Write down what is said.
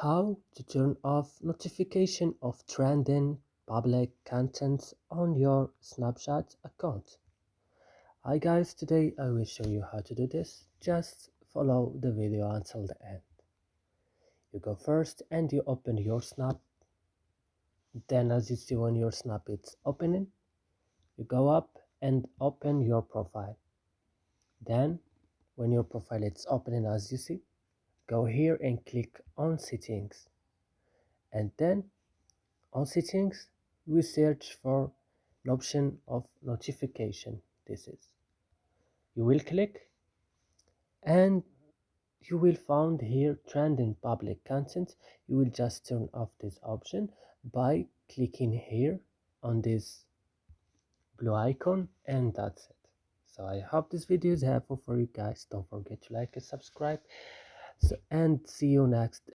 How to turn off notification of trending public content on your Snapchat account. Hi guys, today I will show you how to do this. Just follow the video until the end. You go first and you open your Snap. Then as you see when your Snap is opening, you go up and open your profile. Then when your profile is opening as you see, go here and click on settings. And then on settings, we search for an option of notification. This is. You will click and you will find here trending public content. You will just turn off this option by clicking here on this blue icon, and that's it. So I hope this video is helpful for you guys. Don't forget to like and subscribe. And see you next